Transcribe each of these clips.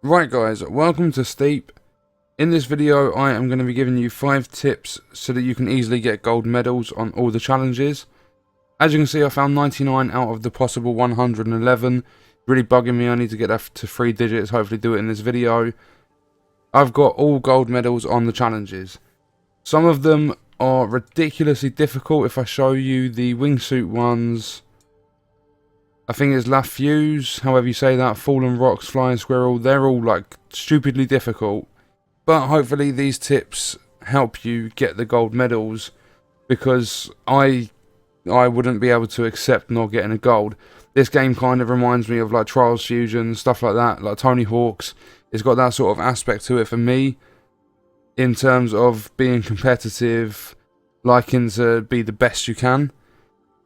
Right guys, welcome to Steep. In this video I am going to be giving you 5 tips so that you can easily get gold medals on all the challenges. As you can see, I found 99 out of the possible 111. Really bugging me. I need to get that to 3 digits, hopefully do it in this video. I've got all gold medals on the challenges. Some of them are ridiculously difficult. If I show you the wingsuit ones, I think it's La Fuse, however you say that, Fallen Rocks, Flying Squirrel, they're all like stupidly difficult. But hopefully these tips help you get the gold medals, because I wouldn't be able to accept not getting a gold. This game kind of reminds me of like Trials Fusion, stuff like that, like Tony Hawk's. It's got that sort of aspect to it for me, in terms of being competitive, liking to be the best you can.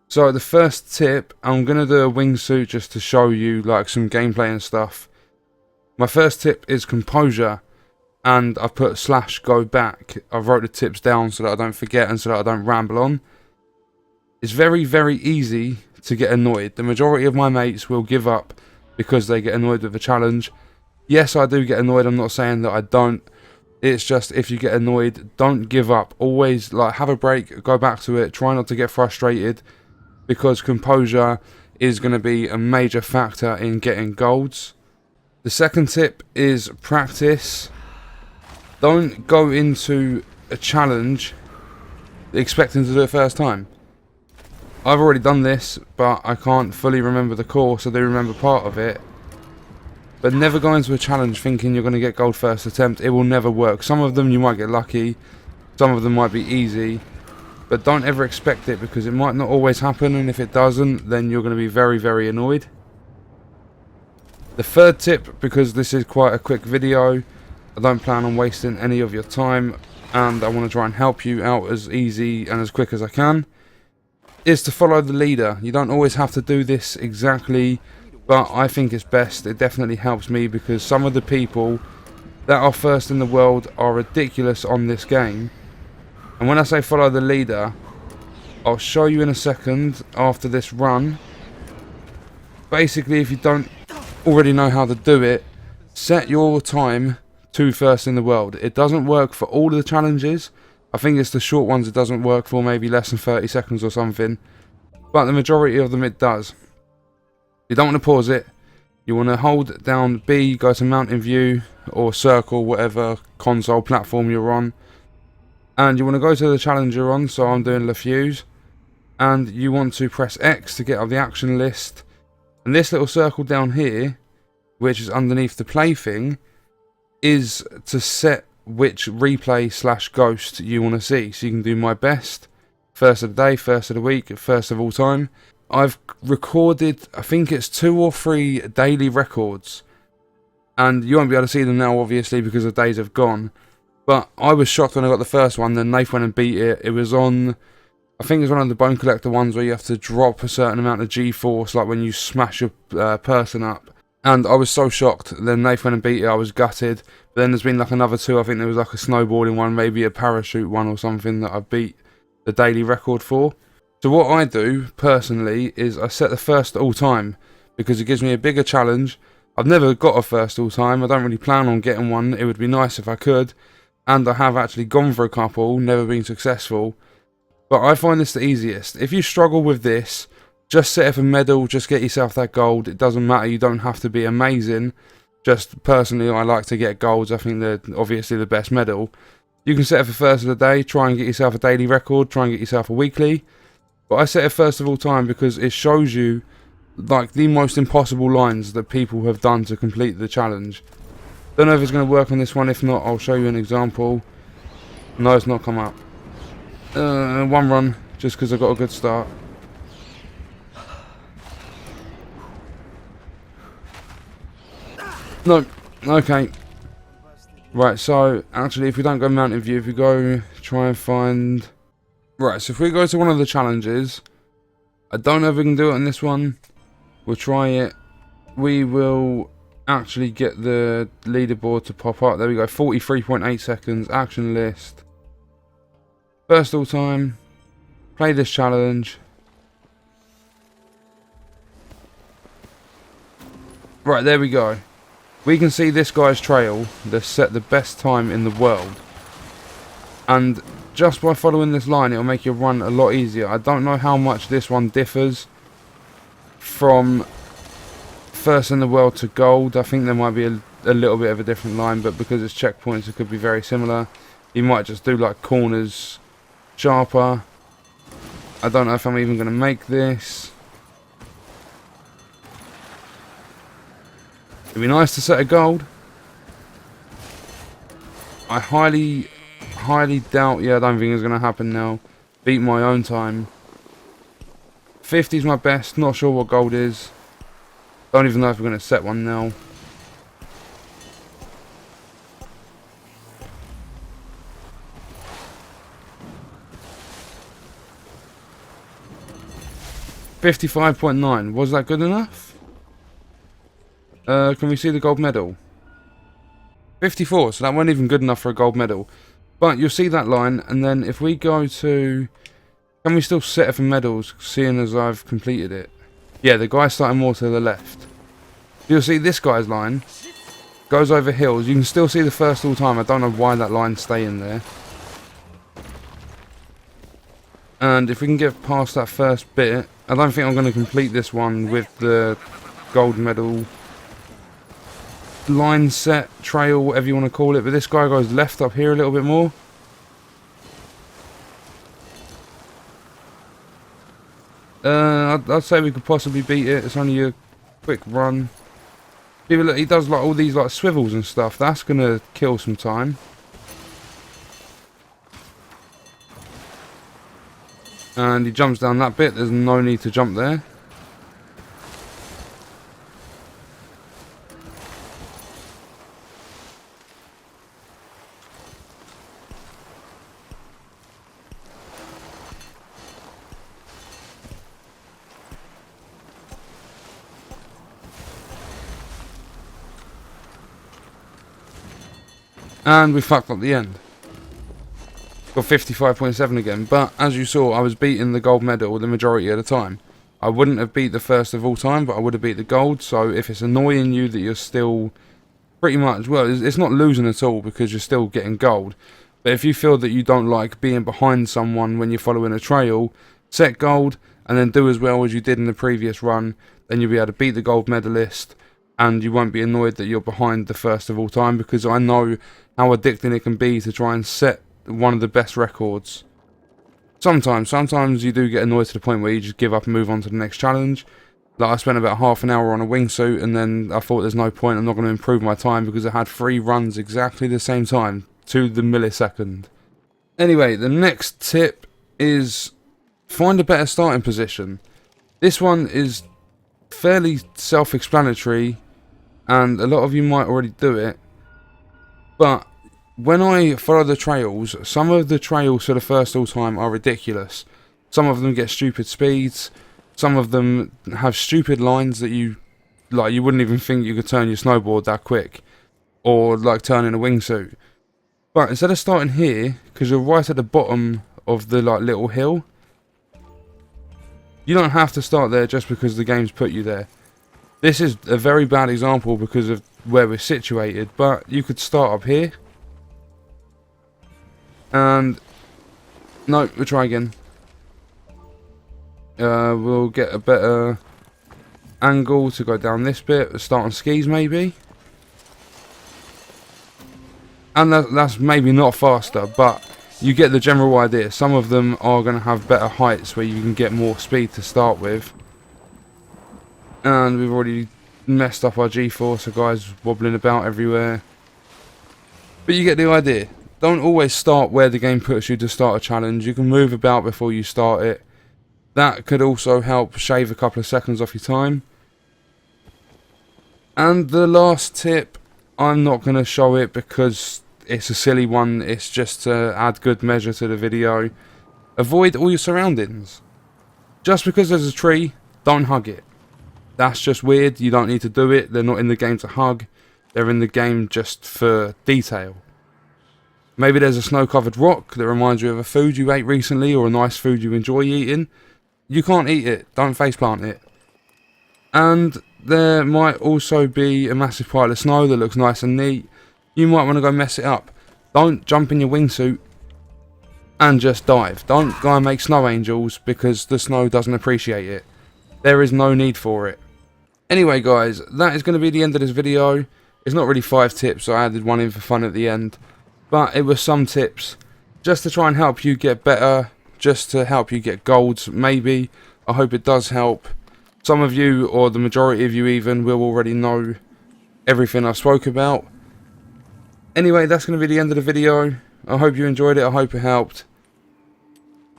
So the first tip, I'm going to do a wingsuit just to show you like some gameplay and stuff. My first tip is Composure, and I've put /go back. I wrote the tips down so that I don't forget and so that I don't ramble on. It's very, very easy to get annoyed. The majority of my mates will give up because they get annoyed with a challenge. Yes, I do get annoyed, I'm not saying that I don't. It's just, if you get annoyed, don't give up. Always like have a break, go back to it, try not to get frustrated, because Composure is going to be a major factor in getting golds. The second tip is practice. Don't go into a challenge expecting to do it first time. I've already done this, but I can't fully remember the course. I do remember part of it. But never go into a challenge thinking you're going to get gold first attempt. It will never work. Some of them you might get lucky, some of them might be easy. But don't ever expect it, because it might not always happen, and if it doesn't, then you're going to be very, very annoyed. The third tip, because this is quite a quick video, I don't plan on wasting any of your time, and I want to try and help you out as easy and as quick as I can, is to follow the leader. You don't always have to do this exactly, but I think it's best. It definitely helps me, because some of the people that are first in the world are ridiculous on this game. And when I say follow the leader, I'll show you in a second after this run. Basically, if you don't already know how to do it, set your time to first in the world. It doesn't work for all of the challenges. I think it's the short ones it doesn't work for, maybe less than 30 seconds or something. But the majority of them it does. You don't want to pause it. You want to hold down B, go to mountain view or circle, whatever console platform you're on. And you want to go to the challenge you're on, so I'm doing La Fuse. And you want to press X to get out of the action list. And this little circle down here, which is underneath the play thing, is to set which replay / ghost you want to see. So you can do my best, first of the day, first of the week, first of all time. I've recorded, I think it's 2 or 3 daily records. And you won't be able to see them now, obviously, because the days have gone. But I was shocked when I got the first one, then Nath went and beat it. It was on, I think it was one of the Bone Collector ones where you have to drop a certain amount of G-force, like when you smash your person up. And I was so shocked. Then Nath went and beat it, I was gutted. But then there's been like another 2, I think there was like a snowboarding one, maybe a parachute one or something that I beat the daily record for. So what I do, personally, is I set the first all time, because it gives me a bigger challenge. I've never got a first all time, I don't really plan on getting one, it would be nice if I could. And I have actually gone for a couple, never been successful. But I find this the easiest. If you struggle with this, just set up a medal, just get yourself that gold. It doesn't matter, you don't have to be amazing. Just personally, I like to get golds. I think they're obviously the best medal. You can set up for first of the day, try and get yourself a daily record, try and get yourself a weekly. But I set it first of all time because it shows you like the most impossible lines that people have done to complete the challenge. Don't know if it's going to work on this one. If not, I'll show you an example. No, it's not come up. One run, just because I got a good start. No, okay. Right, so actually, if we don't go mountain view, if we go try and find. Right, so if we go to one of the challenges, I don't know if we can do it on this one. We'll try it. We will actually get the leaderboard to pop up. There we go, 43.8 seconds, action list, first all time, play this challenge. Right, there we go. We can see this guy's trail that's set the best time in the world. And just by following this line, it'll make your run a lot easier. I don't know how much this one differs from first in the world to gold. I think there might be a little bit of a different line, but because it's checkpoints, it could be very similar. You might just do like corners sharper. I don't know if I'm even going to make this. It'd be nice to set a gold. I highly doubt, yeah, I don't think it's going to happen now. Beat my own time. 50 is my best, not sure what gold is. Don't even know if we're going to set one now. $55.9, was that good enough? Can we see the gold medal? 54, so that wasn't even good enough for a gold medal. But you'll see that line, and then if we go to... Can we still set it for medals, seeing as I've completed it? Yeah, the guy's starting more to the left. You'll see this guy's line goes over hills. You can still see the first all time. I don't know why that line's staying there. And if we can get past that first bit, I don't think I'm going to complete this one with the gold medal line set, trail, whatever you want to call it. But this guy goes left up here a little bit more. I'd say we could possibly beat it. It's only a quick run. He does like all these like swivels and stuff. That's gonna kill some time. And he jumps down that bit. There's no need to jump there. And we fucked up the end. Got 55.7 again, but as you saw, I was beating the gold medal the majority of the time. I wouldn't have beat the first of all time, but I would have beat the gold. So if it's annoying you that you're still pretty much, well, it's not losing at all because you're still getting gold. But if you feel that you don't like being behind someone when you're following a trail, set gold and then do as well as you did in the previous run. Then you'll be able to beat the gold medalist, and you won't be annoyed that you're behind the first of all time, because I know how addicting it can be to try and set one of the best records. Sometimes you do get annoyed to the point where you just give up and move on to the next challenge. Like I spent about half an hour on a wingsuit, and then I thought there's no point, I'm not going to improve my time because I had 3 runs exactly the same time, to the millisecond. Anyway, the next tip is find a better starting position. This one is fairly self-explanatory, and a lot of you might already do it, but when I follow the trails, some of the trails for the first all time are ridiculous. Some of them get stupid speeds, some of them have stupid lines that you wouldn't even think you could turn your snowboard that quick, or like turning a wingsuit. But instead of starting here, because you're right at the bottom of the like little hill, you don't have to start there just because the game's put you there. This is a very bad example because of where we're situated, but you could start up here. And no, we'll try again. We'll get a better angle to go down this bit. We'll start on skis maybe. And that's maybe not faster, but you get the general idea. Some of them are going to have better heights where you can get more speed to start with. And we've already messed up our G-force, so guys wobbling about everywhere. But you get the idea. Don't always start where the game puts you to start a challenge. You can move about before you start it. That could also help shave a couple of seconds off your time. And the last tip, I'm not going to show it because it's a silly one. It's just to add good measure to the video. Avoid all your surroundings. Just because there's a tree, don't hug it. That's just weird. You don't need to do it. They're not in the game to hug. They're in the game just for detail. Maybe there's a snow-covered rock that reminds you of a food you ate recently or a nice food you enjoy eating. You can't eat it. Don't faceplant it. And there might also be a massive pile of snow that looks nice and neat. You might want to go mess it up. Don't jump in your wingsuit and just dive. Don't go and make snow angels because the snow doesn't appreciate it. There is no need for it. Anyway guys, that is going to be the end of this video. It's not really 5 tips, I added one in for fun at the end. But it was some tips just to try and help you get better, just to help you get golds maybe. I hope it does help. Some of you, or the majority of you even, will already know everything I spoke about. Anyway, that's going to be the end of the video. I hope you enjoyed it, I hope it helped.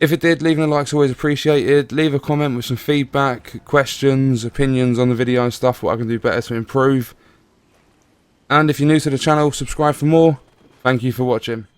If it did, leaving a like is always appreciated. Leave a comment with some feedback, questions, opinions on the video and stuff, what I can do better to improve. And if you're new to the channel, subscribe for more. Thank you for watching.